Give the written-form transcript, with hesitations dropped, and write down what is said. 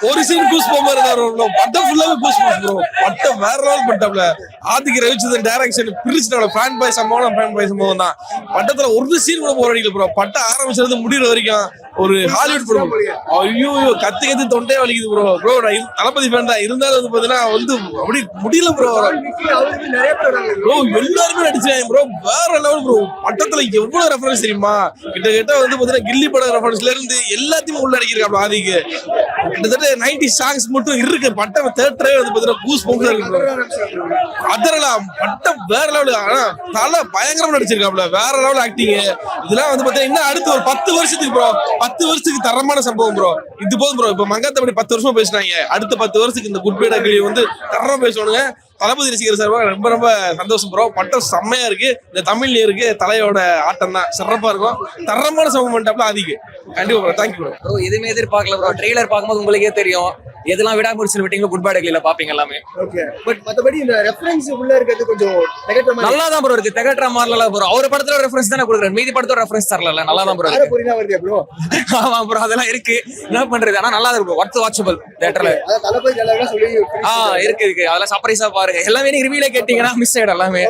ஒரு scene goose போக மாதிரி ப்ரோ. பட்டம் ஃபுல்லாவே கூஸ் போஸ் ப்ரோ. பட்டம் வேற லெவல் பண்ணிட்டாப்ல. ஆதிக்கு ரவிச்சந்திரன் டைரக்ஷன் பிரிச்சுட்டாப்ல. ஃபேன் பாய் சம்பவம் தான். பட்டத்துல ஒரு சீன் கூட போற அடிக்கல ப்ரோ. பட்டம் ஆரம்பிச்சது முடிகிற வரைக்கும் ஒரு ஹாலிவுட் படம். ஐயோ கத்து தொண்டே வலிக்குது ப்ரோ. ப்ரோ நான் தளபதி ஃபேன் தான், இருந்தாலும் வந்து பாத்தீங்கன்னா வந்து அப்படி முடியல ப்ரோ. ப்ரோ எல்லாருமே நடிச்சாங்க ப்ரோ. வேற லெவல் ப்ரோ. பட்டத்துல எவ்வளவு ரெஃபரன்ஸ் தெரியுமா? கிட்ட வந்து பாத்தீங்கன்னா கில்லி படம் ரெஃபரன்ஸ்ல இருந்து எல்லாத்தையுமே உள்ள அடிக்கிறாப்ல ஆதிக்கு. கிட்டத்தட்ட 90 சாங்ஸ் மட்டும் இருக்கு. பட்டம் தியேட்டரே வந்து பாத்தீங்கன்னா கூஸ் பம்ப்ஸ் இருக்கு. அதெல்லாம் பட்டம் வேற லெவல். ஆனா தல பயங்கரமா நடிச்சிருக்காப்ல. வேற லெவல் ஆக்டிங். இதெல்லாம் வந்து பாத்தீங்கன்னா இன்னும் அடுத்து ஒரு 10 வருஷத்துக்கு ப்ரோ, 10 வருஷத்துக்கு தரமான சம்பவம் ப்ரோ. இது போதும் ப்ரோ. இப்ப மங்காத்தபடி 10 வருஷமா பேசினாங்க. அடுத்த 10 வருஷத்துக்கு இந்த குட் பை டக்லி வந்து தரமா பேசணுங்க. தளபதி ரசிகர் சார் ரொம்ப ரொம்ப சந்தோஷம் ப்ரோ. பட்டம் செம்மையா இருக்கு. இந்த தமிழ்ல இருக்கு தலையோட ஆட்டம் தான் சிறப்பா இருக்கும். தரமான சம்பவம் பண்ணிட்டாப்ல ஆதிக்கு. கண்டிப்பா ப்ரோ. Thank you bro. ப்ரோ எதுவுமே எதிர்பார்க்கல ப்ரோ. ட்ரெய்லர் பார்க்கும்போது உங்களுக்கே தெரியும் எதெல்லாம் விடாமுடிச்சு விட்டீங்களோ குட் பை டக்லில பாப்பீங்க எல்லாமே. ஓகே. பட் மத்தபடி இந்த ரெஃபரன்ஸ் உள்ள இருக்கிறது கொஞ்சம் திகட்டற மாதிரி. நல்லா தான் ப்ரோ இருக்கு. திகட்டற மாதிரில ப்ரோ. அவர் படத்துல ரெஃபரன்ஸ் தான கொடுக்குறாரு. மீதி படத்தோட ரெஃபரன்ஸ் தரல. நல்லா தான் ப்ரோ இருக்கு. புரியல வருது ப்ரோ. ஆமா ப்ரோ அதெல்லாம் இருக்கு. என்ன பண்றது? ஆனா நல்லா இருக்கு ப்ரோ. வாட்ச் வாட்சபிள் தியேட்டர்ல. அத தலபதி எல்லாரும் சொல்லி இருக்கு. அதெல்லாம் சர்ப்ரைஸா பாருங்க. எல்லாமே நீங்க ரிவ்யூல கேட்டீங்கன்னா மிஸ் ஆயிடும் எல்லாமே.